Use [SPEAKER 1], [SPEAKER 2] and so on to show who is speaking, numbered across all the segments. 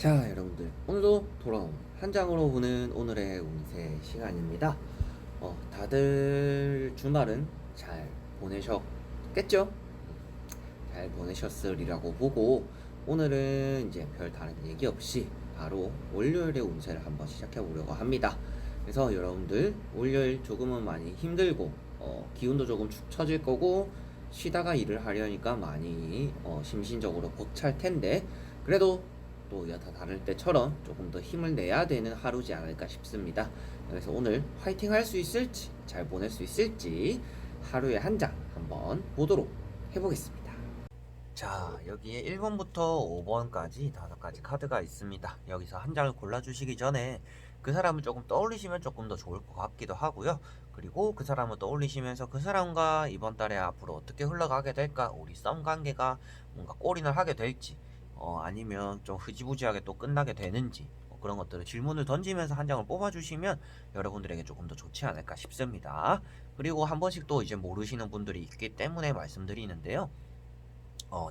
[SPEAKER 1] 자, 여러분들 오늘도 돌아온 한 장으로 보는 오늘의 운세 시간입니다. 다들 주말은 잘 보내셨겠죠? 잘 보내셨으리라고 보고 오늘은 이제 별 다른 얘기 없이 바로 월요일의 운세를 한번 시작해 보려고 합니다. 그래서 여러분들 월요일 조금은 많이 힘들고 기운도 조금 축 처질 거고 쉬다가 일을 하려니까 많이 심신적으로 벅찰 텐데 그래도 또 여타 다를 때처럼 조금 더 힘을 내야 되는 하루지 않을까 싶습니다. 그래서 오늘 화이팅 할 수 있을지 잘 보낼 수 있을지 하루에 한 장 한번 보도록 해보겠습니다. 자, 여기에 1번부터 5번까지 5가지 카드가 있습니다. 여기서 한 장을 골라주시기 전에 그 사람을 조금 떠올리시면 조금 더 좋을 것 같기도 하고요. 그리고 그 사람을 떠올리시면서 그 사람과 이번 달에 앞으로 어떻게 흘러가게 될까? 우리 썸 관계가 뭔가 골인을 하게 될지 아니면 좀 흐지부지하게 또 끝나게 되는지 그런 것들을 질문을 던지면서 한 장을 뽑아주시면 여러분들에게 조금 더 좋지 않을까 싶습니다. 그리고 한 번씩 또 이제 모르시는 분들이 있기 때문에 말씀드리는데요.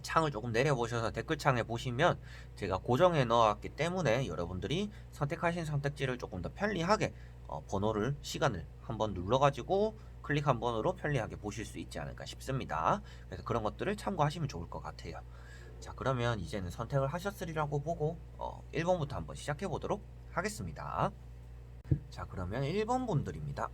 [SPEAKER 1] 창을 조금 내려보셔서 댓글창에 보시면 제가 고정해 넣었기 때문에 여러분들이 선택하신 선택지를 조금 더 편리하게 번호를 시간을 한번 눌러가지고 클릭 한 번으로 편리하게 보실 수 있지 않을까 싶습니다. 그래서 그런 것들을 참고하시면 좋을 것 같아요. 자, 그러면 이제는 선택을 하셨으리라고 보고 1번부터 한번 시작해 보도록 하겠습니다. 자, 그러면 1번 분들입니다.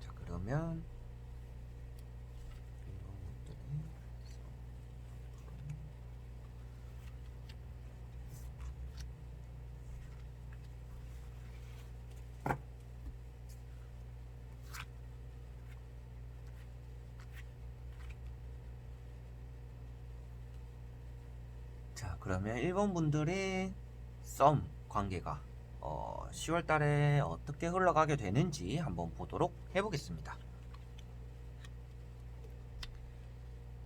[SPEAKER 1] 자, 그러면 1번 분들이 자, 그러면 1번 분들의 썸 관계가 10월 달에 어떻게 흘러가게 되는지 한번 보도록 해보겠습니다.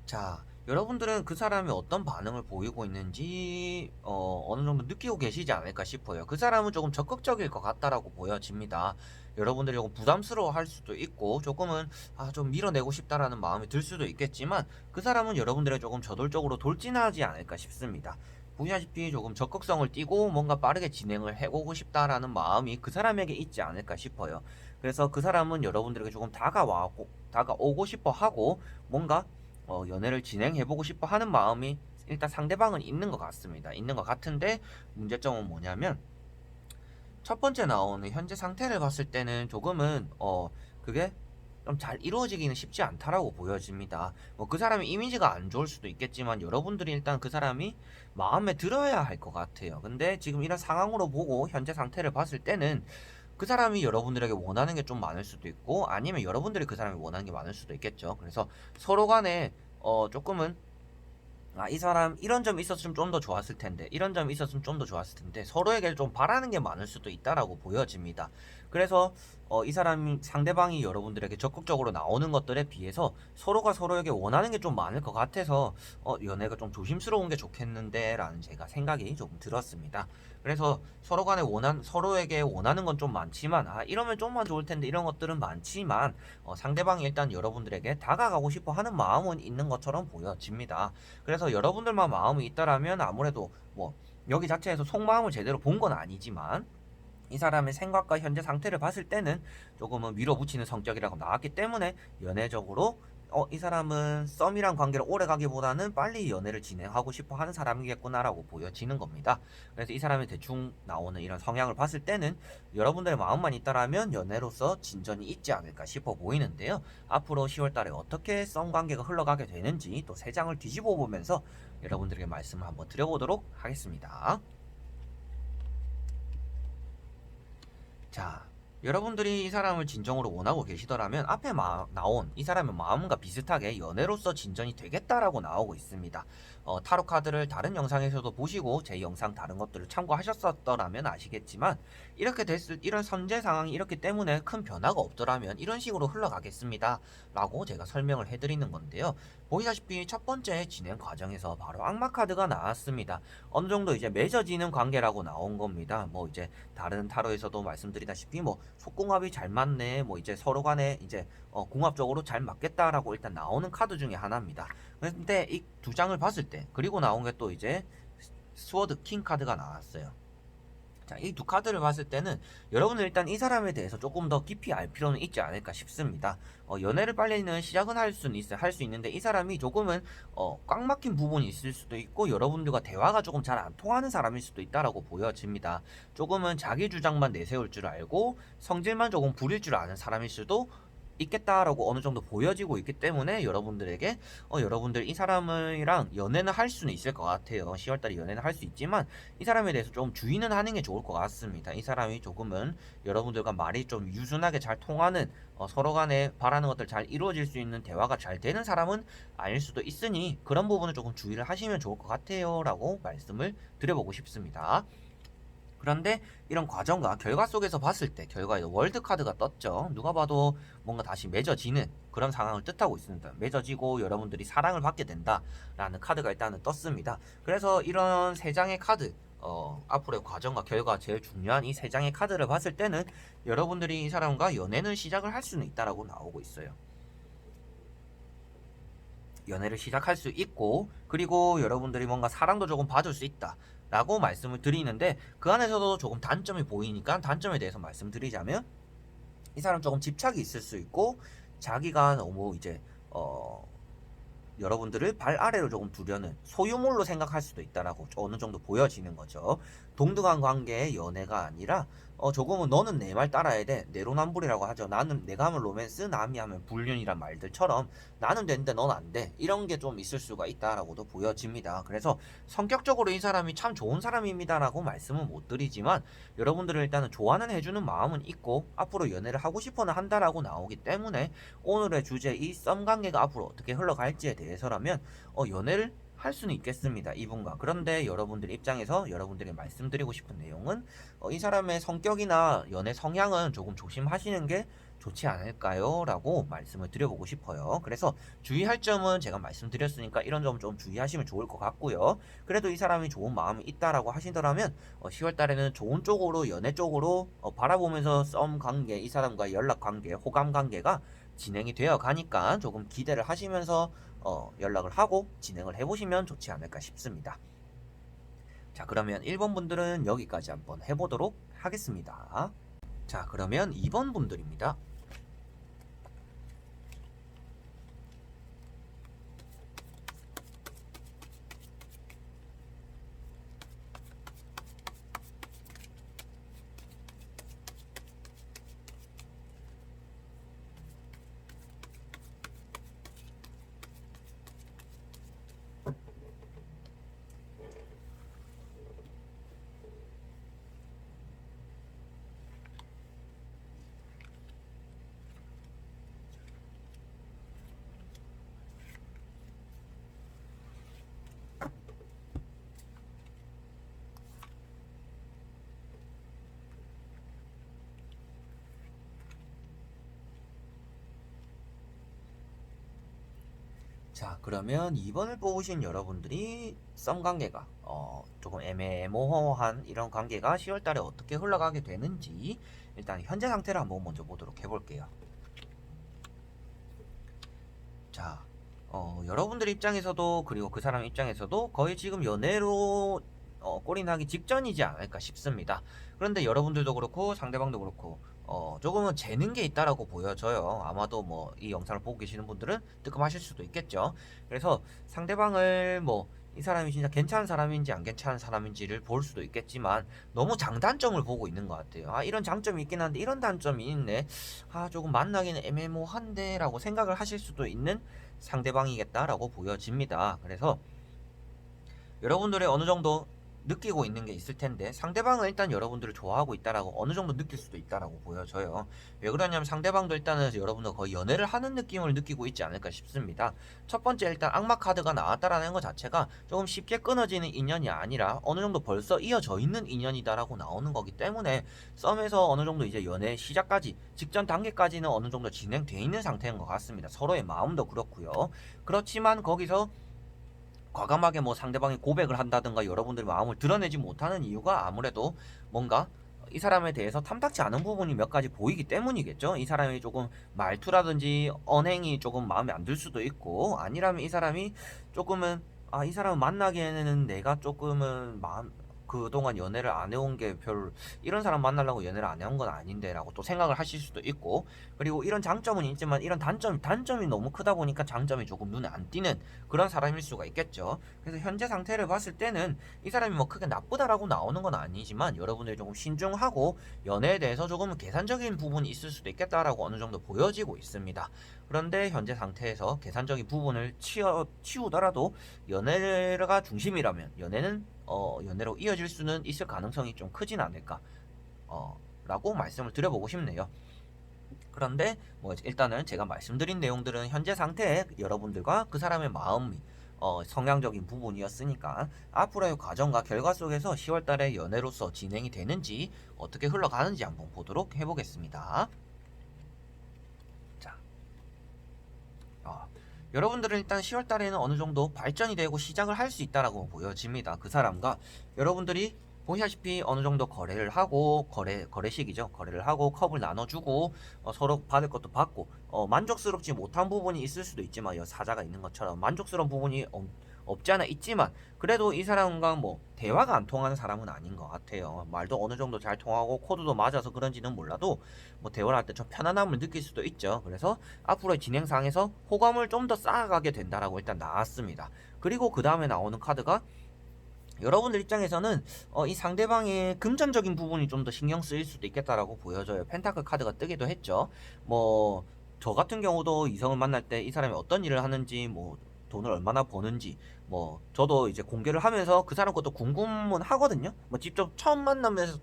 [SPEAKER 1] 자, 여러분들은 그 사람이 어떤 반응을 보이고 있는지 어느 정도 느끼고 계시지 않을까 싶어요. 그 사람은 조금 적극적일 것 같다라고 보여집니다. 여러분들이 조금 부담스러워 할 수도 있고 조금은 좀 밀어내고 싶다라는 마음이 들 수도 있겠지만 그 사람은 여러분들의 조금 저돌적으로 돌진하지 않을까 싶습니다. 보시다시피 조금 적극성을 띠고 뭔가 빠르게 진행을 해보고 싶다라는 마음이 그 사람에게 있지 않을까 싶어요. 그래서 그 사람은 여러분들에게 조금 다가오고 싶어 하고 뭔가 연애를 진행해보고 싶어 하는 마음이 일단 상대방은 있는 것 같습니다. 있는 것 같은데 문제점은 뭐냐면 첫 번째 나오는 현재 상태를 봤을 때는 조금은 그게 좀 잘 이루어지기는 쉽지 않다라고 보여집니다. 뭐 그 사람의 이미지가 안 좋을 수도 있겠지만 여러분들이 일단 그 사람이 마음에 들어야 할 것 같아요. 근데 지금 이런 상황으로 보고 현재 상태를 봤을 때는 그 사람이 여러분들에게 원하는 게 좀 많을 수도 있고 아니면 여러분들이 그 사람이 원하는 게 많을 수도 있겠죠. 그래서 서로 간에 조금은 이 사람 이런 점이 있었으면 좀 더 좋았을 텐데 이런 점이 있었으면 좀 더 좋았을 텐데 서로에게 좀 바라는 게 많을 수도 있다라고 보여집니다. 그래서 이 사람이 상대방이 여러분들에게 적극적으로 나오는 것들에 비해서 서로가 서로에게 원하는 게 좀 많을 것 같아서 연애가 좀 조심스러운 게 좋겠는데 라는 제가 생각이 조금 들었습니다. 그래서 서로에게 원하는 건 좀 많지만 이러면 좀만 좋을 텐데 이런 것들은 많지만 상대방이 일단 여러분들에게 다가가고 싶어 하는 마음은 있는 것처럼 보여집니다. 그래서 여러분들만 마음이 있다라면 아무래도 뭐 여기 자체에서 속마음을 제대로 본 건 아니지만 이 사람의 생각과 현재 상태를 봤을 때는 조금은 밀어붙이는 성격이라고 나왔기 때문에 연애적으로 이 사람은 썸이란 관계를 오래 가기보다는 빨리 연애를 진행하고 싶어 하는 사람이겠구나라고 보여지는 겁니다. 그래서 이 사람이 대충 나오는 이런 성향을 봤을 때는 여러분들의 마음만 있다라면 연애로서 진전이 있지 않을까 싶어 보이는데요. 앞으로 10월 달에 어떻게 썸 관계가 흘러가게 되는지 또 세 장을 뒤집어 보면서 여러분들에게 말씀을 한번 드려보도록 하겠습니다. 자, 여러분들이 이 사람을 진정으로 원하고 계시더라면 앞에 나온 이 사람의 마음과 비슷하게 연애로서 진전이 되겠다라고 나오고 있습니다. 타로 카드를 다른 영상에서도 보시고 제 영상 다른 것들을 참고하셨었더라면 아시겠지만 이렇게 됐을 이런 선제 상황이 이렇기 때문에 큰 변화가 없더라면 이런 식으로 흘러가겠습니다 라고 제가 설명을 해드리는 건데요. 보시다시피 첫 번째 진행 과정에서 바로 악마 카드가 나왔습니다. 어느 정도 이제 맺어지는 관계라고 나온 겁니다. 뭐 이제 다른 타로에서도 말씀드리다시피 뭐 속궁합이 잘 맞네, 뭐 이제 서로 간에 이제 궁합적으로 잘 맞겠다라고 일단 나오는 카드 중에 하나입니다. 근데 이 두 장을 봤을 때 그리고 나온 게 또 이제 스워드 킹 카드가 나왔어요. 자, 이 두 카드를 봤을 때는 여러분은 일단 이 사람에 대해서 조금 더 깊이 알 필요는 있지 않을까 싶습니다. 연애를 빨리는 시작은 할 수는 있어요. 할 수 있는데 이 사람이 조금은 꽉 막힌 부분이 있을 수도 있고 여러분들과 대화가 조금 잘 안 통하는 사람일 수도 있다라고 보여집니다. 조금은 자기 주장만 내세울 줄 알고 성질만 조금 부릴 줄 아는 사람일 수도 있겠다라고 어느 정도 보여지고 있기 때문에 여러분들에게 여러분들 이 사람이랑 연애는 할 수는 있을 것 같아요. 10월달에 연애는 할 수 있지만 이 사람에 대해서 좀 주의는 하는 게 좋을 것 같습니다. 이 사람이 조금은 여러분들과 말이 좀 유순하게 잘 통하는 서로 간에 바라는 것들 잘 이루어질 수 있는 대화가 잘 되는 사람은 아닐 수도 있으니 그런 부분을 조금 주의를 하시면 좋을 것 같아요 라고 말씀을 드려보고 싶습니다. 그런데 이런 과정과 결과 속에서 봤을 때 결과에 월드 카드가 떴죠. 누가 봐도 뭔가 다시 맺어지는 그런 상황을 뜻하고 있습니다. 맺어지고 여러분들이 사랑을 받게 된다라는 카드가 일단은 떴습니다. 그래서 이런 세 장의 카드 앞으로의 과정과 결과 제일 중요한 이 세 장의 카드를 봤을 때는 여러분들이 이 사람과 연애는 시작을 할 수는 있다라고 나오고 있어요. 연애를 시작할 수 있고 그리고 여러분들이 뭔가 사랑도 조금 받을 수 있다 라고 말씀을 드리는데 그 안에서도 조금 단점이 보이니까 단점에 대해서 말씀드리자면 이 사람 조금 집착이 있을 수 있고 자기가 너무 이제 여러분들을 발 아래로 조금 두려는 소유물로 생각할 수도 있다라고 어느 정도 보여지는 거죠. 동등한 관계의 연애가 아니라 조금은 너는 내 말 따라야 돼. 내로남불이라고 하죠. 나는 내가 하면 로맨스, 남이 하면 불륜이란 말들처럼 나는 되는데 넌 안 돼. 이런 게 좀 있을 수가 있다라고도 보여집니다. 그래서 성격적으로 이 사람이 참 좋은 사람입니다라고 말씀은 못 드리지만 여러분들을 일단은 좋아는 해주는 마음은 있고 앞으로 연애를 하고 싶어는 한다라고 나오기 때문에 오늘의 주제 이 썸 관계가 앞으로 어떻게 흘러갈지에 대해서라면 연애를 할 수는 있겠습니다. 이분과. 그런데 여러분들 입장에서 여러분들이 말씀드리고 싶은 내용은 이 사람의 성격이나 연애 성향은 조금 조심하시는 게 좋지 않을까요? 라고 말씀을 드려보고 싶어요. 그래서 주의할 점은 제가 말씀드렸으니까 이런 점 좀 주의하시면 좋을 것 같고요. 그래도 이 사람이 좋은 마음이 있다라고 하시더라면 10월 달에는 좋은 쪽으로 연애 쪽으로 바라보면서 썸 관계, 이 사람과의 연락 관계, 호감 관계가 진행이 되어 가니까 조금 기대를 하시면서 연락을 하고 진행을 해보시면 좋지 않을까 싶습니다. 자, 그러면 1번 분들은 여기까지 한번 해보도록 하겠습니다. 자, 그러면 2번 분들입니다. 자, 그러면 2번을 뽑으신 여러분들이 썸 관계가 조금 애매모호한 이런 관계가 10월 달에 어떻게 흘러가게 되는지 일단 현재 상태를 한번 먼저 보도록 해볼게요. 자, 여러분들 입장에서도 그리고 그 사람 입장에서도 거의 지금 연애로 꼴이 나기 직전이지 않을까 싶습니다. 그런데 여러분들도 그렇고 상대방도 그렇고 조금은 재는 게 있다라고 보여져요. 아마도 뭐 이 영상을 보고 계시는 분들은 뜨끔하실 수도 있겠죠. 그래서 상대방을 뭐 이 사람이 진짜 괜찮은 사람인지 안 괜찮은 사람인지를 볼 수도 있겠지만 너무 장단점을 보고 있는 것 같아요. 아, 이런 장점이 있긴 한데 이런 단점이 있네. 아, 조금 만나기는 애매모한데 라고 생각을 하실 수도 있는 상대방이겠다라고 보여집니다. 그래서 여러분들의 어느 정도 느끼고 있는 게 있을 텐데, 상대방은 일단 여러분들을 좋아하고 있다라고 어느 정도 느낄 수도 있다라고 보여져요. 왜 그러냐면 상대방도 일단은 여러분들 거의 연애를 하는 느낌을 느끼고 있지 않을까 싶습니다. 첫 번째, 일단 악마 카드가 나왔다라는 것 자체가 조금 쉽게 끊어지는 인연이 아니라 어느 정도 벌써 이어져 있는 인연이다라고 나오는 거기 때문에, 썸에서 어느 정도 이제 연애 시작까지 직전 단계까지는 어느 정도 진행돼 있는 상태인 것 같습니다. 서로의 마음도 그렇고요. 그렇지만 거기서 과감하게 뭐 상대방이 고백을 한다든가 여러분들의 마음을 드러내지 못하는 이유가 아무래도 뭔가 이 사람에 대해서 탐탁지 않은 부분이 몇 가지 보이기 때문이겠죠. 이 사람이 조금 말투라든지 언행이 조금 마음에 안 들 수도 있고, 아니라면 이 사람이 조금은 이 사람을 만나기에는 내가 조금은 마음 그동안 연애를 안 해온 게 별, 이런 사람 만나려고 연애를 안 해온 건 아닌데 라고 또 생각을 하실 수도 있고, 그리고 이런 장점은 있지만 이런 단점이 너무 크다 보니까 장점이 조금 눈에 안 띄는 그런 사람일 수가 있겠죠. 그래서 현재 상태를 봤을 때는 이 사람이 뭐 크게 나쁘다라고 나오는 건 아니지만 여러분들이 조금 신중하고 연애에 대해서 조금 계산적인 부분이 있을 수도 있겠다라고 어느 정도 보여지고 있습니다. 그런데 현재 상태에서 계산적인 부분을 치우더라도 연애가 중심이라면 연애로 이어질 수는 있을 가능성이 좀 크진 않을까 라고 말씀을 드려보고 싶네요. 그런데 뭐 일단은 제가 말씀드린 내용들은 현재 상태에 여러분들과 그 사람의 마음이 성향적인 부분이었으니까, 앞으로의 과정과 결과 속에서 10월달에 연애로서 진행이 되는지 어떻게 흘러가는지 한번 보도록 해보겠습니다. 자, 여러분들은 일단 10월달에는 어느 정도 발전이 되고 시작을 할 수 있다라고 보여집니다. 그 사람과 여러분들이 보시다시피 어느 정도 거래를 하고, 거래식이죠. 거래를 하고 컵을 나눠주고 서로 받을 것도 받고, 만족스럽지 못한 부분이 있을 수도 있지만, 사자가 있는 것처럼 만족스러운 부분이 없지 않아 있지만, 그래도 이 사람과 뭐 대화가 안 통하는 사람은 아닌 것 같아요. 말도 어느 정도 잘 통하고 코드도 맞아서 그런지는 몰라도 뭐 대화를 할 때 좀 편안함을 느낄 수도 있죠. 그래서 앞으로의 진행상에서 호감을 좀 더 쌓아가게 된다라고 일단 나왔습니다. 그리고 그 다음에 나오는 카드가, 여러분들 입장에서는 이 상대방의 금전적인 부분이 좀 더 신경 쓰일 수도 있겠다라고 보여져요. 펜타클 카드가 뜨기도 했죠. 뭐 저 같은 경우도 이성을 만날 때 이 사람이 어떤 일을 하는지, 뭐 돈을 얼마나 버는지, 뭐 저도 이제 공개를 하면서 그 사람 것도 궁금은 하거든요. 뭐 직접 처음 만나면서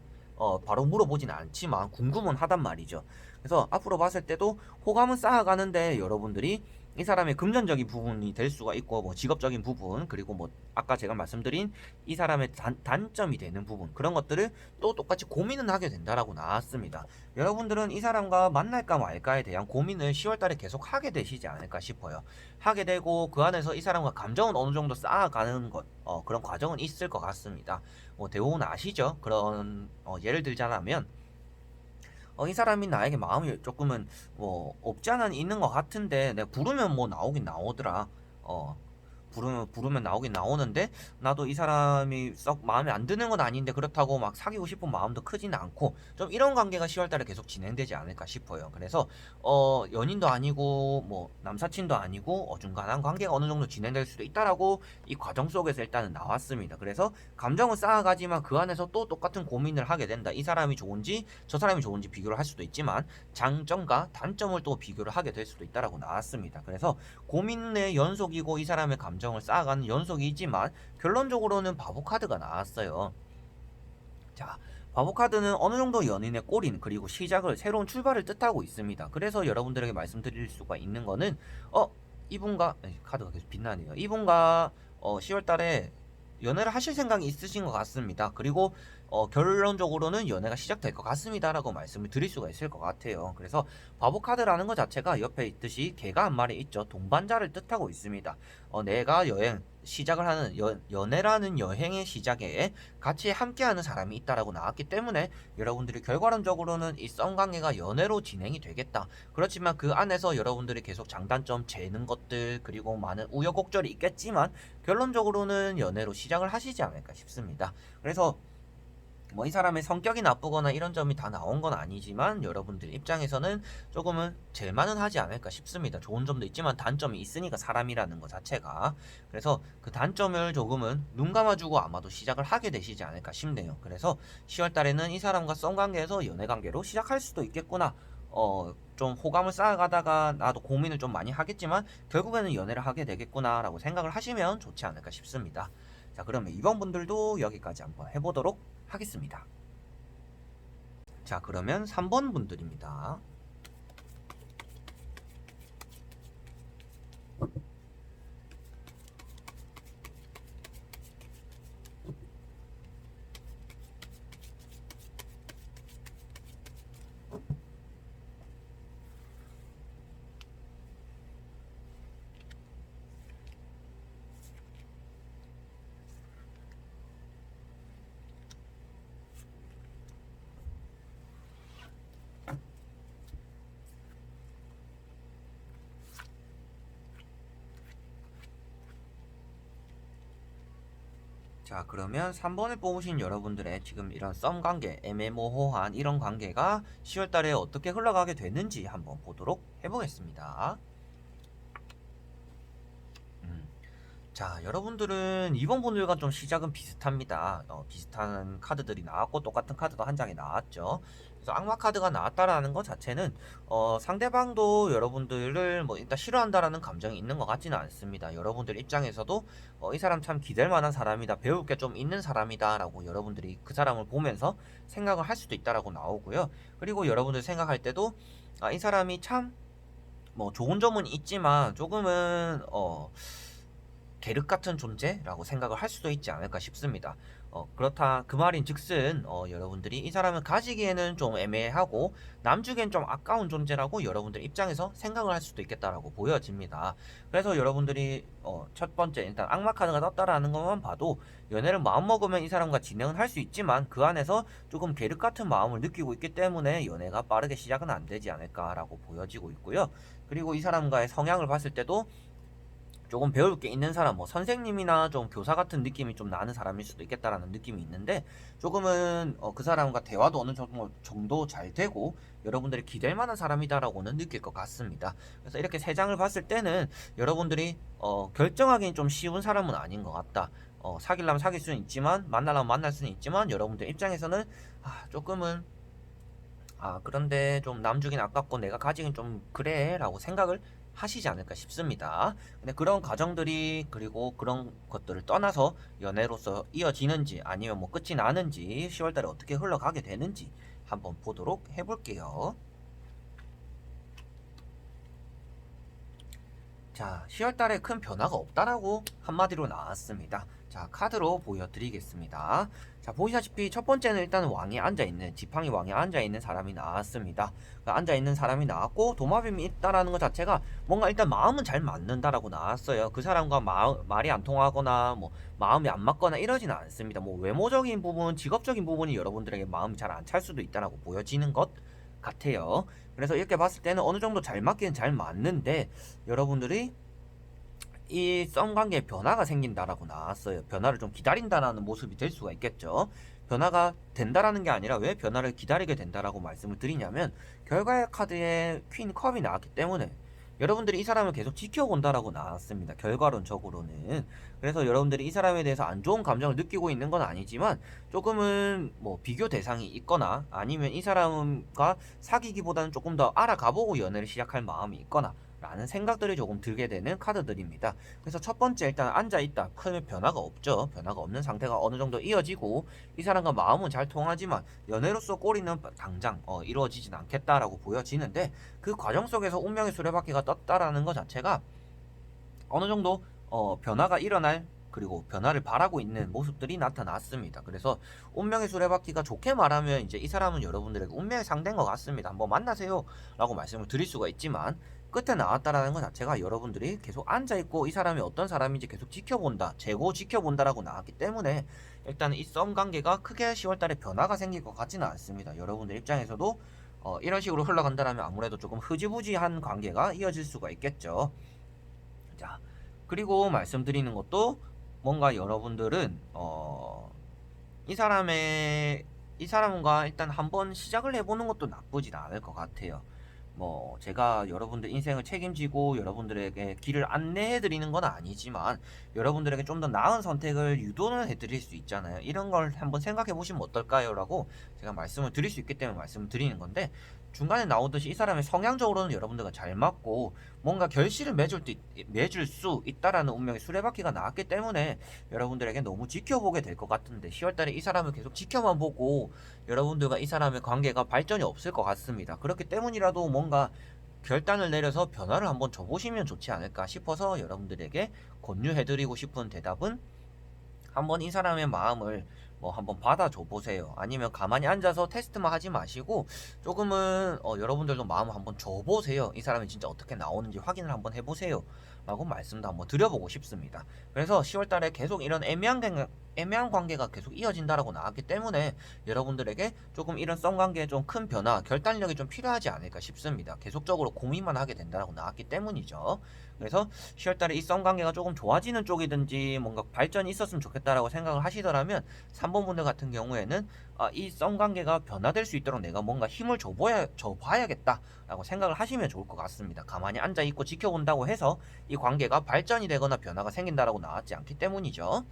[SPEAKER 1] 바로 물어보진 않지만 궁금은 하단 말이죠. 그래서 앞으로 봤을 때도 호감은 쌓아가는데, 여러분들이 이 사람의 금전적인 부분이 될 수가 있고, 뭐 직업적인 부분, 그리고 뭐 아까 제가 말씀드린 이 사람의 단점이 되는 부분, 그런 것들을 또 똑같이 고민은 하게 된다라고 나왔습니다. 여러분들은 이 사람과 만날까 말까에 대한 고민을 10월달에 계속 하게 되시지 않을까 싶어요. 하게 되고 그 안에서 이 사람과 감정은 어느 정도 쌓아가는 것, 그런 과정은 있을 것 같습니다. 뭐 대부분 아시죠? 그런 예를 들자면, 이 사람이 나에게 마음이 조금은 뭐 없지 않아 있는 것 같은데, 내가 부르면 뭐 나오긴 나오더라. 부르면 나오긴 나오는데, 나도 이 사람이 썩 마음에 안 드는 건 아닌데 그렇다고 막 사귀고 싶은 마음도 크지는 않고, 좀 이런 관계가 10월달에 계속 진행되지 않을까 싶어요. 그래서 연인도 아니고 뭐 남사친도 아니고 어중간한 관계가 어느 정도 진행될 수도 있다라고 이 과정 속에서 일단은 나왔습니다. 그래서 감정을 쌓아가지만 그 안에서 또 똑같은 고민을 하게 된다. 이 사람이 좋은지 저 사람이 좋은지 비교를 할 수도 있지만, 장점과 단점을 또 비교를 하게 될 수도 있다라고 나왔습니다. 그래서 고민의 연속이고 이 사람의 감정을 쌓아가는 연속이지만, 결론적으로는 바보 카드가 나왔어요. 자, 바보 카드는 어느 정도 연인의 꼬린, 그리고 시작을, 새로운 출발을 뜻하고 있습니다. 그래서 여러분들에게 말씀드릴 수가 있는 거는, 이분과 카드가 계속 빛나네요. 이분과 10월 달에 연애를 하실 생각이 있으신 것 같습니다. 그리고 결론적으로는 연애가 시작될 것 같습니다 라고 말씀을 드릴 수가 있을 것 같아요. 그래서 바보 카드라는 것 자체가 옆에 있듯이 개가 한 마리 있죠. 동반자를 뜻하고 있습니다. 내가 시작을 하는 연애라는 여행의 시작에 같이 함께하는 사람이 있다라고 나왔기 때문에, 여러분들이 결과론적으로는 이 썸관계가 연애로 진행이 되겠다. 그렇지만 그 안에서 여러분들이 계속 장단점 재는 것들, 그리고 많은 우여곡절이 있겠지만 결론적으로는 연애로 시작을 하시지 않을까 싶습니다. 그래서 뭐 이 사람의 성격이 나쁘거나 이런 점이 다 나온 건 아니지만, 여러분들 입장에서는 조금은 젤만은 하지 않을까 싶습니다. 좋은 점도 있지만 단점이 있으니까, 사람이라는 것 자체가. 그래서 그 단점을 조금은 눈 감아주고 아마도 시작을 하게 되시지 않을까 싶네요. 그래서 10월 달에는 이 사람과 썸관계에서 연애관계로 시작할 수도 있겠구나. 좀 호감을 쌓아가다가 나도 고민을 좀 많이 하겠지만 결국에는 연애를 하게 되겠구나 라고 생각을 하시면 좋지 않을까 싶습니다. 자, 그러면 2번 분들도 여기까지 한번 해보도록 하겠습니다. 자, 그러면 3번 분들입니다. 자, 그러면 3번을 뽑으신 여러분들의 지금 이런 썸 관계, 애매모호한 이런 관계가 10월 달에 어떻게 흘러가게 되는지 한번 보도록 해보겠습니다. 자, 여러분들은 이번 분들과 좀 시작은 비슷합니다. 비슷한 카드들이 나왔고 똑같은 카드도 한 장이 나왔죠. 그래서 악마 카드가 나왔다라는 것 자체는 상대방도 여러분들을 뭐 일단 싫어한다라는 감정이 있는 것 같지는 않습니다. 여러분들 입장에서도 이 사람 참 기댈 만한 사람이다, 배울 게 좀 있는 사람이다라고 여러분들이 그 사람을 보면서 생각을 할 수도 있다라고 나오고요. 그리고 여러분들 생각할 때도 이 사람이 참 뭐 좋은 점은 있지만 조금은 계륵 같은 존재라고 생각을 할 수도 있지 않을까 싶습니다. 그렇다 그 말인 즉슨 여러분들이 이 사람을 가지기에는 좀 애매하고 남주기엔 좀 아까운 존재라고 여러분들 입장에서 생각을 할 수도 있겠다라고 보여집니다. 그래서 여러분들이 첫 번째 일단 악마 카드가 떴다라는 것만 봐도 연애를 마음먹으면 이 사람과 진행은 할 수 있지만 그 안에서 조금 계륵 같은 마음을 느끼고 있기 때문에 연애가 빠르게 시작은 안 되지 않을까라고 보여지고 있고요. 그리고 이 사람과의 성향을 봤을 때도 조금 배울 게 있는 사람, 뭐 선생님이나 좀 교사 같은 느낌이 좀 나는 사람일 수도 있겠다라는 느낌이 있는데 조금은 그 사람과 대화도 어느 정도 잘 되고 여러분들이 기댈 만한 사람이다라고는 느낄 것 같습니다. 그래서 이렇게 세 장을 봤을 때는 여러분들이 결정하기는 좀 쉬운 사람은 아닌 것 같다. 사귀려면 사귈 수는 있지만 만나려면 만날 수는 있지만 여러분들 입장에서는 조금은 그런데 좀 남주긴 아깝고 내가 가지긴 좀 그래 라고 생각을 하시지 않을까 싶습니다. 근데 그런 과정들이 그리고 그런 것들을 떠나서 연애로서 이어지는지 아니면 뭐 끝이 나는지 10월달에 어떻게 흘러가게 되는지 한번 보도록 해볼게요. 자, 10월달에 큰 변화가 없다라고 한마디로 나왔습니다. 자, 카드로 보여드리겠습니다. 자, 보시다시피 첫 번째는 일단 왕이 앉아있는, 지팡이 왕이 앉아있는 사람이 나왔습니다. 앉아있는 사람이 나왔고 도마뱀이 있다라는 것 자체가 뭔가 일단 마음은 잘 맞는다라고 나왔어요. 그 사람과 말이 안 통하거나 뭐 마음이 안 맞거나 이러지는 않습니다. 뭐 외모적인 부분, 직업적인 부분이 여러분들에게 마음이 잘 안 찰 수도 있다라고 보여지는 것 같아요. 그래서 이렇게 봤을 때는 어느 정도 잘 맞기는 잘 맞는데 여러분들이 이 썸 관계에 변화가 생긴다라고 나왔어요. 변화를 좀 기다린다라는 모습이 될 수가 있겠죠. 변화가 된다라는 게 아니라 왜 변화를 기다리게 된다라고 말씀을 드리냐면 결과의 카드에 퀸 컵이 나왔기 때문에 여러분들이 이 사람을 계속 지켜본다라고 나왔습니다. 결과론적으로는. 그래서 여러분들이 이 사람에 대해서 안 좋은 감정을 느끼고 있는 건 아니지만 조금은 뭐 비교 대상이 있거나 아니면 이 사람과 사귀기보다는 조금 더 알아가보고 연애를 시작할 마음이 있거나 라는 생각들이 조금 들게 되는 카드들입니다. 그래서 첫 번째 일단 앉아있다. 큰 변화가 없죠. 변화가 없는 상태가 어느 정도 이어지고 이 사람과 마음은 잘 통하지만 연애로서 꼬리는 당장 이루어지진 않겠다라고 보여지는데 그 과정 속에서 운명의 수레바퀴가 떴다라는 것 자체가 어느 정도 변화가 일어날 그리고 변화를 바라고 있는 모습들이 나타났습니다. 그래서 운명의 수레바퀴가 좋게 말하면 이제 이 사람은 여러분들에게 운명의 상대인 것 같습니다. 한번 만나세요 라고 말씀을 드릴 수가 있지만 끝에 나왔다라는 것 자체가 여러분들이 계속 앉아있고 이 사람이 어떤 사람인지 계속 지켜본다, 재고 지켜본다라고 나왔기 때문에 일단 이 썸 관계가 크게 10월달에 변화가 생길 것 같지는 않습니다. 여러분들 입장에서도 이런 식으로 흘러간다면 아무래도 조금 흐지부지한 관계가 이어질 수가 있겠죠. 자, 그리고 말씀드리는 것도 뭔가 여러분들은 이 사람과 일단 한번 시작을 해보는 것도 나쁘진 않을 것 같아요. 뭐 제가 여러분들 인생을 책임지고 여러분들에게 길을 안내해 드리는 건 아니지만 여러분들에게 좀 더 나은 선택을 유도는 해 드릴 수 있잖아요. 이런 걸 한번 생각해 보시면 어떨까요? 라고 제가 말씀을 드릴 수 있기 때문에 말씀을 드리는 건데 중간에 나오듯이 이 사람의 성향적으로는 여러분들과 잘 맞고 뭔가 결실을 맺을 수 있다라는 운명의 수레바퀴가 나왔기 때문에 여러분들에게 너무 지켜보게 될 것 같은데 10월달에 이 사람을 계속 지켜만 보고 여러분들과 이 사람의 관계가 발전이 없을 것 같습니다. 그렇기 때문이라도 뭔가 결단을 내려서 변화를 한번 줘보시면 좋지 않을까 싶어서 여러분들에게 권유해드리고 싶은 대답은 한번 이 사람의 마음을 뭐 한번 받아줘 보세요. 아니면 가만히 앉아서 테스트만 하지 마시고 조금은 여러분들도 마음을 한번 줘보세요. 이 사람이 진짜 어떻게 나오는지 확인을 한번 해보세요. 라고 말씀도 한번 드려보고 싶습니다. 그래서 10월달에 계속 이런 애매한 관계가 계속 이어진다라고 나왔기 때문에 여러분들에게 조금 이런 썸 관계에 좀 큰 변화, 결단력이 좀 필요하지 않을까 싶습니다. 계속적으로 고민만 하게 된다라고 나왔기 때문이죠. 그래서 10월달에 이 썸 관계가 조금 좋아지는 쪽이든지 뭔가 발전이 있었으면 좋겠다라고 생각을 하시더라면 3번 분들 같은 경우에는 이 썸 관계가 변화될 수 있도록 내가 뭔가 힘을 줘봐야겠다라고 생각을 하시면 좋을 것 같습니다. 가만히 앉아있고 지켜본다고 해서 이 관계가 발전이 되거나 변화가 생긴다라고 나왔지 않기 때문이죠.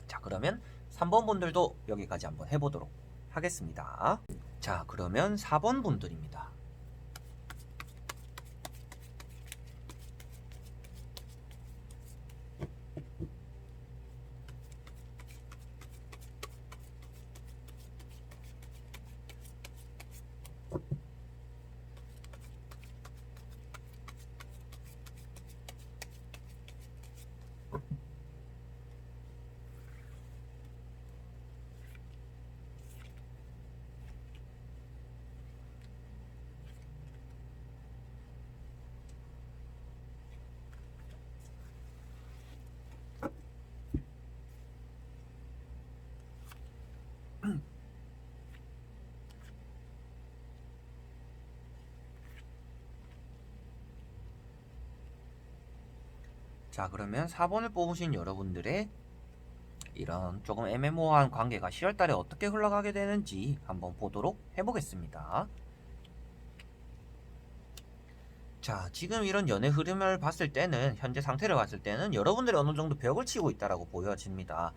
[SPEAKER 1] 자, 그러면 3번 분들도 여기까지 한번 해보도록 하겠습니다. 자, 그러면 4번 분들입니다. 자, 그러면 4번을 뽑으신 여러분들의 이런 조금 애매모호한 관계가 10월달에 어떻게 흘러가게 되는지 한번 보도록 해보겠습니다. 자, 지금 이런 연애 흐름을 봤을 때는, 현재 상태를 봤을 때는 여러분들이 어느 정도 벽을 치고 있다라고 보여집니다.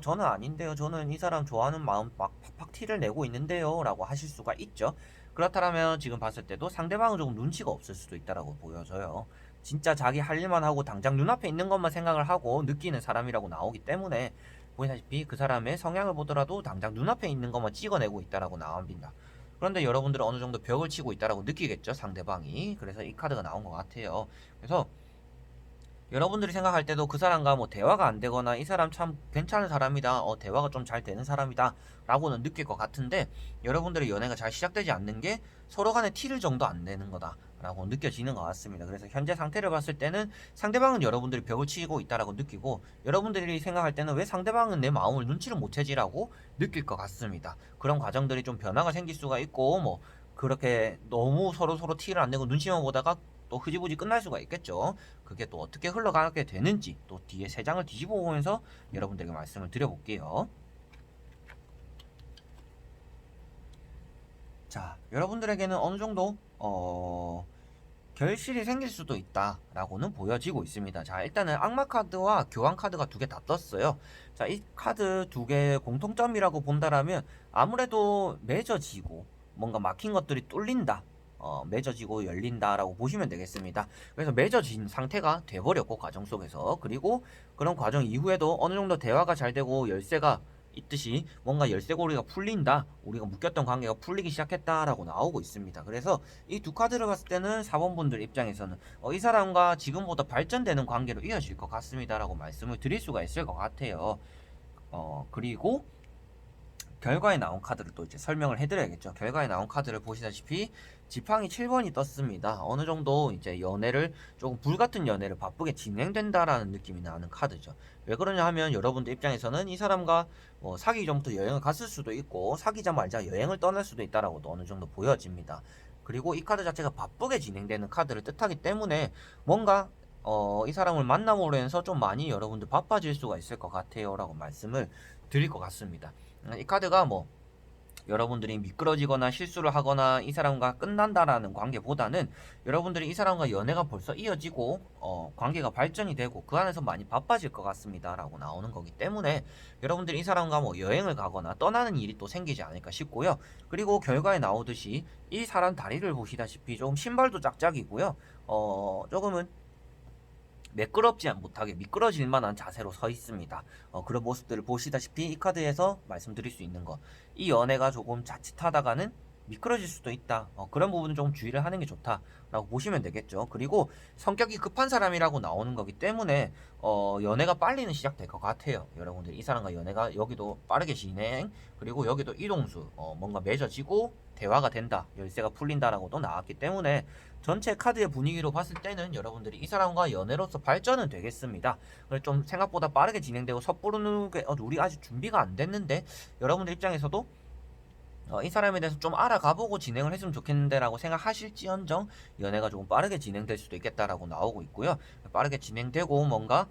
[SPEAKER 1] 저는 아닌데요. 저는 이 사람 좋아하는 마음 막 팍팍 티를 내고 있는데요. 라고 하실 수가 있죠. 그렇다면 지금 봤을 때도 상대방은 조금 눈치가 없을 수도 있다라고 보여져요. 진짜 자기 할 일만 하고 당장 눈앞에 있는 것만 생각을 하고 느끼는 사람이라고 나오기 때문에 보시다시피 그 사람의 성향을 보더라도 당장 눈앞에 있는 것만 찍어내고 있다라고 나옵니다. 그런데 여러분들은 어느 정도 벽을 치고 있다라고 느끼겠죠, 상대방이. 그래서 이 카드가 나온 것 같아요. 그래서 여러분들이 생각할 때도 그 사람과 뭐 대화가 안 되거나 이 사람 참 괜찮은 사람이다, 대화가 좀 잘 되는 사람이다 라고는 느낄 것 같은데, 여러분들의 연애가 잘 시작되지 않는 게 서로 간에 티를 정도 안 내는 거다 라고 느껴지는 것 같습니다. 그래서 현재 상태를 봤을 때는 상대방은 여러분들이 벽을 치고 있다라고 느끼고, 여러분들이 생각할 때는 왜 상대방은 내 마음을 눈치를 못 채지라고 느낄 것 같습니다. 그런 과정들이 좀 변화가 생길 수가 있고, 뭐 그렇게 너무 서로 티를 안 내고 눈치만 보다가 또 흐지부지 끝날 수가 있겠죠. 그게 또 어떻게 흘러가게 되는지 또 뒤에 세 장을 뒤집어 보면서 여러분들에게 말씀을 드려볼게요. 자, 여러분들에게는 어느 정도 결실이 생길 수도 있다라고는 보여지고 있습니다. 자, 일단은 악마 카드와 교환 카드가 두 개 다 떴어요. 자, 이 카드 두 개의 공통점이라고 본다라면 아무래도 맺어지고 뭔가 막힌 것들이 뚫린다, 맺어지고 열린다라고 보시면 되겠습니다. 그래서 맺어진 상태가 돼버렸고, 과정 속에서. 그리고 그런 과정 이후에도 어느 정도 대화가 잘 되고 열쇠가 있듯이 뭔가 열쇠고리가 풀린다, 우리가 묶였던 관계가 풀리기 시작했다라고 나오고 있습니다. 그래서 이 두 카드를 봤을 때는 4번 분들 입장에서는 이 사람과 지금보다 발전되는 관계로 이어질 것 같습니다라고 말씀을 드릴 수가 있을 것 같아요. 그리고 결과에 나온 카드를 또 이제 설명을 해드려야겠죠. 결과에 나온 카드를 보시다시피 지팡이 7번이 떴습니다. 어느 정도 이제 연애를, 조금 불같은 연애를 바쁘게 진행된다라는 느낌이 나는 카드죠. 왜 그러냐 하면 여러분들 입장에서는 이 사람과 사귀기 전부터 여행을 갔을 수도 있고, 사귀자마자 여행을 떠날 수도 있다라고도 어느 정도 보여집니다. 그리고 이 카드 자체가 바쁘게 진행되는 카드를 뜻하기 때문에 뭔가 이 사람을 만남으로 해서 좀 많이 여러분들 바빠질 수가 있을 것 같아요 라고 말씀을 드릴 것 같습니다. 이 카드가 뭐 여러분들이 미끄러지거나 실수를 하거나 이 사람과 끝난다라는 관계보다는 여러분들이 이 사람과 연애가 벌써 이어지고 관계가 발전이 되고 그 안에서 많이 바빠질 것 같습니다 라고 나오는 거기 때문에 여러분들이 이 사람과 뭐 여행을 가거나 떠나는 일이 또 생기지 않을까 싶고요. 그리고 결과에 나오듯이 이 사람 다리를 보시다시피 조금 신발도 짝짝이고요. 조금은 매끄럽지 못하게 미끄러질 만한 자세로 서 있습니다. 그런 모습들을 보시다시피 이 카드에서 말씀드릴 수 있는 거, 이 연애가 조금 자칫하다가는 미끄러질 수도 있다. 그런 부분은 좀 주의를 하는 게 좋다라고 보시면 되겠죠. 그리고 성격이 급한 사람이라고 나오는 거기 때문에 연애가 빨리는 시작될 것 같아요. 여러분들 이 사람과 연애가 여기도 빠르게 진행, 그리고 여기도 이동수 뭔가 맺어지고 대화가 된다, 열쇠가 풀린다라고도 나왔기 때문에 전체 카드의 분위기로 봤을 때는 여러분들이 이 사람과 연애로서 발전은 되겠습니다. 좀 생각보다 빠르게 진행되고 섣부르는 게 우리 아직 준비가 안 됐는데 여러분들 입장에서도 이 사람에 대해서 좀 알아가보고 진행을 했으면 좋겠는데 라고 생각하실지언정 연애가 조금 빠르게 진행될 수도 있겠다라고 나오고 있고요. 빠르게 진행되고 뭔가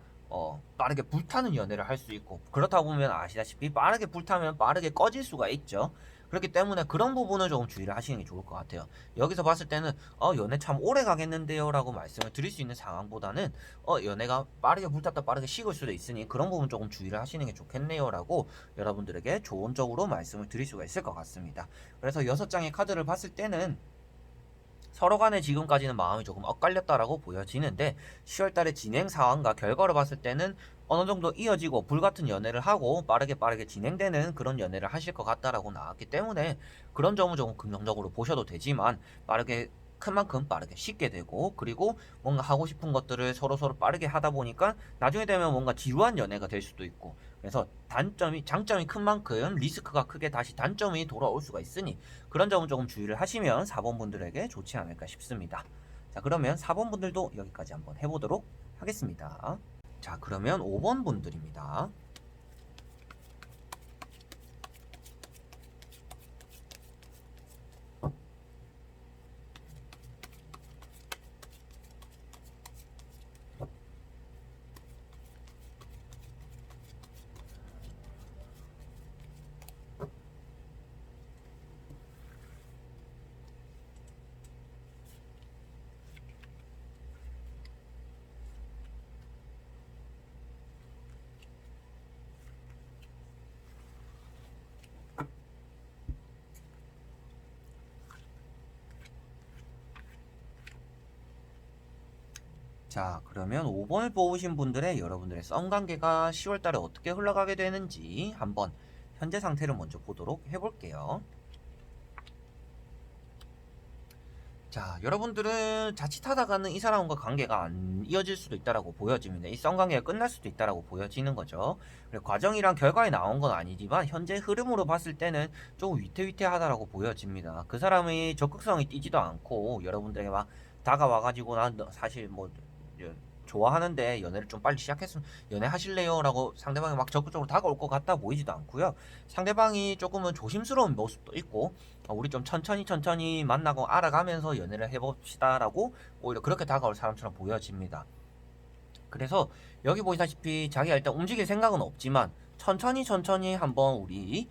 [SPEAKER 1] 빠르게 불타는 연애를 할 수 있고, 그렇다 보면 아시다시피 빠르게 불타면 빠르게 꺼질 수가 있죠. 그렇기 때문에 그런 부분을 조금 주의를 하시는 게 좋을 것 같아요. 여기서 봤을 때는 연애 참 오래 가겠는데요 라고 말씀을 드릴 수 있는 상황보다는 연애가 빠르게 불탔다 빠르게 식을 수도 있으니 그런 부분 조금 주의를 하시는 게 좋겠네요 라고 여러분들에게 조언적으로 말씀을 드릴 수가 있을 것 같습니다. 그래서 6장의 카드를 봤을 때는 서로 간에 지금까지는 마음이 조금 엇갈렸다라고 보여지는데 10월달의 진행 상황과 결과를 봤을 때는 어느 정도 이어지고 불같은 연애를 하고 빠르게 진행되는 그런 연애를 하실 것 같다라고 나왔기 때문에 그런 점은 조금 긍정적으로 보셔도 되지만, 빠르게 큰 만큼 빠르게 쉽게 되고, 그리고 뭔가 하고 싶은 것들을 서로 빠르게 하다 보니까 나중에 되면 뭔가 지루한 연애가 될 수도 있고, 그래서 장점이 큰 만큼 리스크가 크게 다시 단점이 돌아올 수가 있으니 그런 점은 조금 주의를 하시면 4번 분들에게 좋지 않을까 싶습니다. 자, 그러면 4번 분들도 여기까지 한번 해보도록 하겠습니다. 자, 그러면 5번 분들입니다. 자, 그러면 5번을 뽑으신 분들의 여러분들의 썸 관계가 10월달에 어떻게 흘러가게 되는지 한번 현재 상태를 먼저 보도록 해볼게요. 자, 여러분들은 자칫하다가는 이 사람과 관계가 안 이어질 수도 있다라고 보여집니다. 이 썸 관계가 끝날 수도 있다라고 보여지는 거죠. 그리고 과정이랑 결과에 나온 건 아니지만 현재 흐름으로 봤을 때는 조금 위태위태하다라고 보여집니다. 그 사람이 적극성이 띄지도 않고 여러분들에게 막 다가와가지고 난 사실 뭐 좋아하는데 연애를 좀 빨리 시작했으면 연애하실래요? 라고 상대방이 막 적극적으로 다가올 것 같다 보이지도 않고요. 상대방이 조금은 조심스러운 모습도 있고 우리 좀 천천히 만나고 알아가면서 연애를 해봅시다 라고 오히려 그렇게 다가올 사람처럼 보여집니다. 그래서 여기 보시다시피 자기가 일단 움직일 생각은 없지만 천천히 한번 우리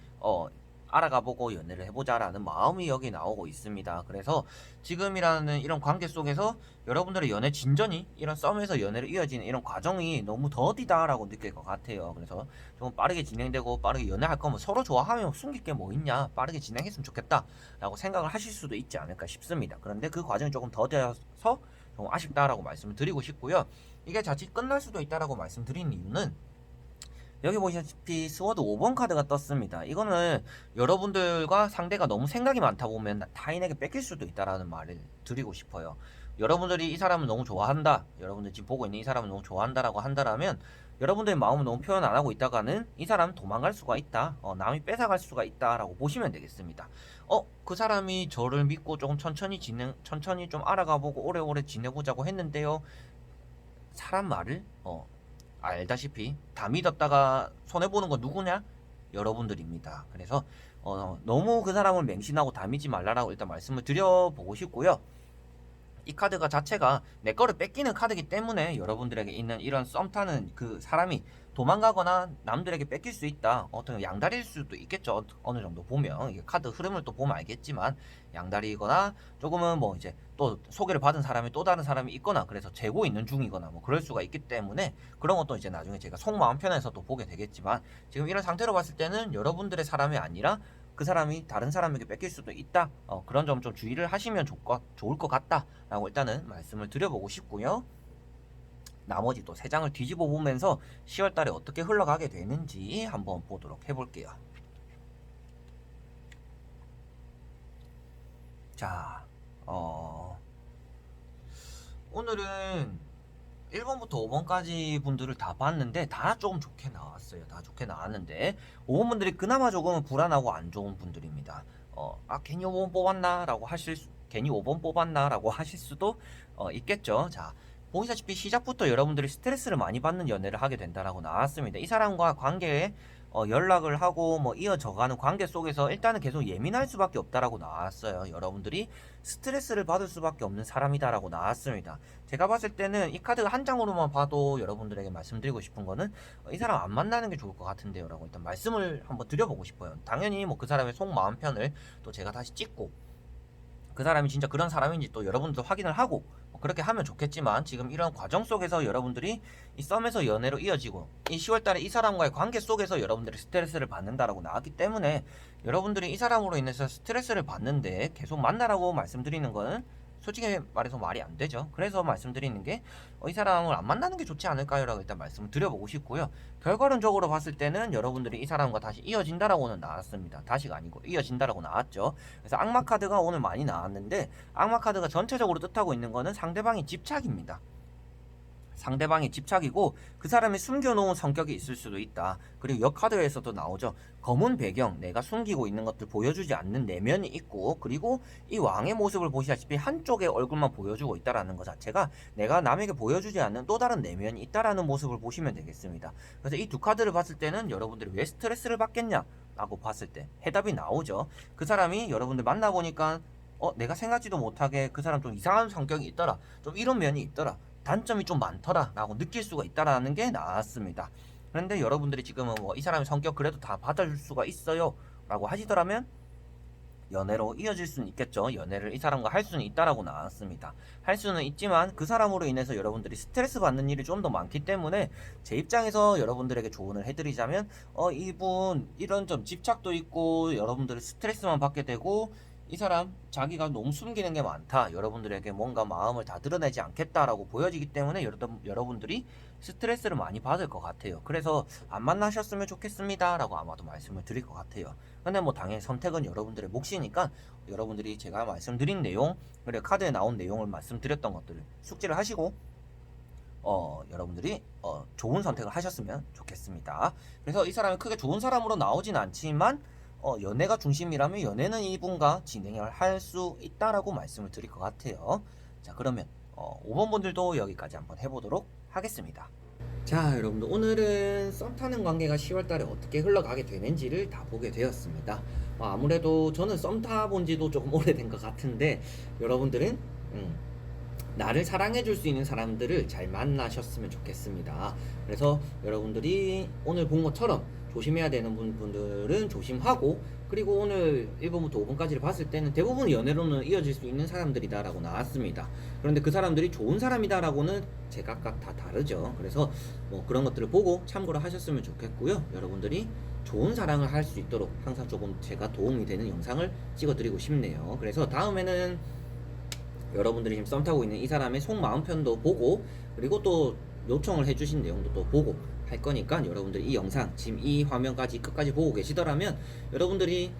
[SPEAKER 1] 알아가보고 연애를 해보자라는 마음이 여기 나오고 있습니다. 그래서 지금이라는 이런 관계 속에서 여러분들의 연애 진전이 이런 썸에서 연애를 이어지는 이런 과정이 너무 더디다라고 느낄 것 같아요. 그래서 좀 빠르게 진행되고 빠르게 연애할 거면 서로 좋아하면 숨길 게 뭐 있냐, 빠르게 진행했으면 좋겠다 라고 생각을 하실 수도 있지 않을까 싶습니다. 그런데 그 과정이 조금 더뎌서 좀 아쉽다라고 말씀을 드리고 싶고요. 이게 자칫 끝날 수도 있다라고 말씀드린 이유는 여기 보시다시피 스워드 5번 카드가 떴습니다. 이거는 여러분들과 상대가 너무 생각이 많다 보면 타인에게 뺏길 수도 있다라는 말을 드리고 싶어요. 여러분들이 이 사람을 너무 좋아한다, 여러분들 지금 보고 있는 이 사람을 너무 좋아한다라고 한다라면 여러분들의 마음을 너무 표현 안 하고 있다가는 이 사람은 도망갈 수가 있다, 남이 뺏어갈 수가 있다라고 보시면 되겠습니다. 그 사람이 저를 믿고 조금 천천히 좀 알아가보고 오래오래 지내보자고 했는데요. 사람 말을 알다시피 다 믿었다가 손해보는 건 누구냐? 여러분들입니다. 그래서 너무 그 사람을 맹신하고 다 믿지 말라라고 일단 말씀을 드려보고 싶고요. 이 카드가 자체가 내 거를 뺏기는 카드이기 때문에 여러분들에게 있는 이런 썸 타는 그 사람이 도망가거나 남들에게 뺏길 수 있다. 어떤 양다리일 수도 있겠죠. 어느 정도 보면 이게 카드 흐름을 또 보면 알겠지만 양다리거나 조금은 뭐 이제 또 소개를 받은 사람이 또 다른 사람이 있거나 그래서 재고 있는 중이거나 뭐 그럴 수가 있기 때문에 그런 것도 이제 나중에 제가 속마음 편에서도 보게 되겠지만 지금 이런 상태로 봤을 때는 여러분들의 사람이 아니라 그 사람이 다른 사람에게 뺏길 수도 있다. 그런 점 좀 주의를 하시면 좋을 것 같다라고 일단은 말씀을 드려보고 싶고요. 나머지 또 3장을 뒤집어 보면서 10월달에 어떻게 흘러가게 되는지 한번 보도록 해볼게요. 자, 오늘은 1번부터 5번까지 분들을 다 봤는데 다 조금 좋게 나왔어요. 다 좋게 나왔는데 5번 분들이 그나마 조금 불안하고 안 좋은 분들입니다. 괜히 5번 뽑았나? 라고 괜히 5번 뽑았나? 라고 하실 수도 있겠죠. 자, 보시다시피 시작부터 여러분들이 스트레스를 많이 받는 연애를 하게 된다라고 나왔습니다. 이 사람과 관계에 연락을 하고 뭐 이어져가는 관계 속에서 일단은 계속 예민할 수밖에 없다라고 나왔어요. 여러분들이 스트레스를 받을 수밖에 없는 사람이다라고 나왔습니다. 제가 봤을 때는 이 카드가 한 장으로만 봐도 여러분들에게 말씀드리고 싶은 거는 이 사람 안 만나는 게 좋을 것 같은데요 라고 일단 말씀을 한번 드려보고 싶어요. 당연히 뭐 그 사람의 속마음 편을 또 제가 다시 찍고 그 사람이 진짜 그런 사람인지 또 여러분들도 확인을 하고 그렇게 하면 좋겠지만 지금 이런 과정 속에서 여러분들이 이 썸에서 연애로 이어지고 이 10월달에 이 사람과의 관계 속에서 여러분들이 스트레스를 받는다라고 나왔기 때문에 여러분들이 이 사람으로 인해서 스트레스를 받는데 계속 만나라고 말씀드리는 거는 솔직히 말해서 말이 안 되죠. 그래서 말씀드리는 게 이 사람을 안 만나는 게 좋지 않을까요? 라고 일단 말씀을 드려보고 싶고요. 결과론적으로 봤을 때는 여러분들이 이 사람과 다시 이어진다라고는 나왔습니다. 다시가 아니고 이어진다라고 나왔죠. 그래서 악마 카드가 오늘 많이 나왔는데 악마 카드가 전체적으로 뜻하고 있는 거는 상대방의 집착입니다. 상대방이 집착이고 그 사람이 숨겨놓은 성격이 있을 수도 있다. 그리고 역 카드에서도 나오죠. 검은 배경, 내가 숨기고 있는 것들 보여주지 않는 내면이 있고 그리고 이 왕의 모습을 보시다시피 한쪽의 얼굴만 보여주고 있다는 것 자체가 내가 남에게 보여주지 않는 또 다른 내면이 있다는 모습을 보시면 되겠습니다. 그래서 이 두 카드를 봤을 때는 여러분들이 왜 스트레스를 받겠냐 라고 봤을 때 해답이 나오죠. 그 사람이 여러분들 만나보니까 내가 생각지도 못하게 그 사람 좀 이상한 성격이 있더라. 좀 이런 면이 있더라. 단점이 좀 많더라 라고 느낄 수가 있다라는 게 나왔습니다. 그런데 여러분들이 지금은 뭐 이 사람의 성격 그래도 다 받아줄 수가 있어요 라고 하시더라면 연애로 이어질 수는 있겠죠. 연애를 이 사람과 할 수는 있다라고 나왔습니다. 할 수는 있지만 그 사람으로 인해서 여러분들이 스트레스 받는 일이 좀 더 많기 때문에 제 입장에서 여러분들에게 조언을 해드리자면 이분 이런 좀 집착도 있고 여러분들이 스트레스만 받게 되고 이 사람 자기가 너무 숨기는 게 많다. 여러분들에게 뭔가 마음을 다 드러내지 않겠다라고 보여지기 때문에 여러분들이 스트레스를 많이 받을 것 같아요. 그래서 안 만나셨으면 좋겠습니다 라고 아마도 말씀을 드릴 것 같아요. 근데 뭐 당연히 선택은 여러분들의 몫이니까 여러분들이 제가 말씀드린 내용 그리고 카드에 나온 내용을 말씀드렸던 것들을 숙지를 하시고 여러분들이 좋은 선택을 하셨으면 좋겠습니다. 그래서 이 사람이 크게 좋은 사람으로 나오진 않지만 연애가 중심이라면 연애는 이분과 진행을 할 수 있다라고 말씀을 드릴 것 같아요. 자, 그러면 5번 분들도 여기까지 한번 해보도록 하겠습니다. 자, 여러분들 오늘은 썸 타는 관계가 10월달에 어떻게 흘러가게 되는지를 다 보게 되었습니다. 아무래도 저는 썸 타본 지도 조금 오래된 것 같은데 여러분들은 나를 사랑해줄 수 있는 사람들을 잘 만나셨으면 좋겠습니다. 그래서 여러분들이 오늘 본 것처럼 조심해야 되는 분들은 조심하고 그리고 오늘 1번부터 5번까지를 봤을 때는 대부분 연애로는 이어질 수 있는 사람들이다 라고 나왔습니다. 그런데 그 사람들이 좋은 사람이다 라고는 제각각 다 다르죠. 그래서 뭐 그런 것들을 보고 참고를 하셨으면 좋겠고요. 여러분들이 좋은 사랑을 할 수 있도록 항상 조금 제가 도움이 되는 영상을 찍어드리고 싶네요. 그래서 다음에는 여러분들이 지금 썸 타고 있는 이 사람의 속마음 편도 보고 그리고 또 요청을 해주신 내용도 또 보고 할 거니까 여러분들이 이 영상 지금 이 화면까지 끝까지 보고 계시더라면 여러분들이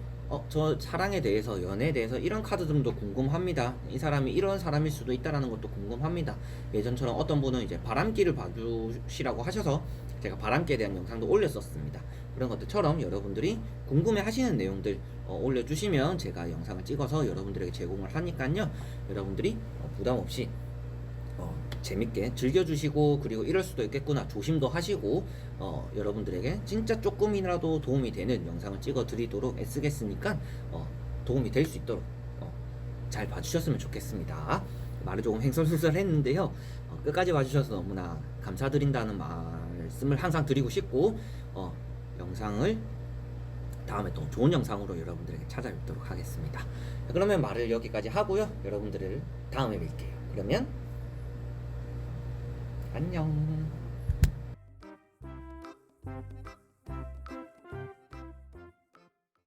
[SPEAKER 1] 저 사랑에 대해서 연애에 대해서 이런 카드들도 궁금합니다. 이 사람이 이런 사람일 수도 있다라는 것도 궁금합니다. 예전처럼 어떤 분은 이제 바람기를 봐주시라고 하셔서 제가 바람기에 대한 영상도 올렸었습니다. 그런 것들처럼 여러분들이 궁금해 하시는 내용들 올려주시면 제가 영상을 찍어서 여러분들에게 제공을 하니까요. 여러분들이 부담 없이 재밌게 즐겨주시고 그리고 이럴 수도 있겠구나 조심도 하시고 여러분들에게 진짜 조금이라도 도움이 되는 영상을 찍어 드리도록 애쓰겠으니까 도움이 될 수 있도록 잘 봐주셨으면 좋겠습니다. 말을 조금 횡설수설했는데요. 끝까지 봐주셔서 너무나 감사드린다는 말씀을 항상 드리고 싶고, 영상을 다음에 또 좋은 영상으로 여러분들에게 찾아뵙도록 하겠습니다. 그러면 말을 여기까지 하고요. 여러분들을 다음에 뵐게요. 그러면 안녕.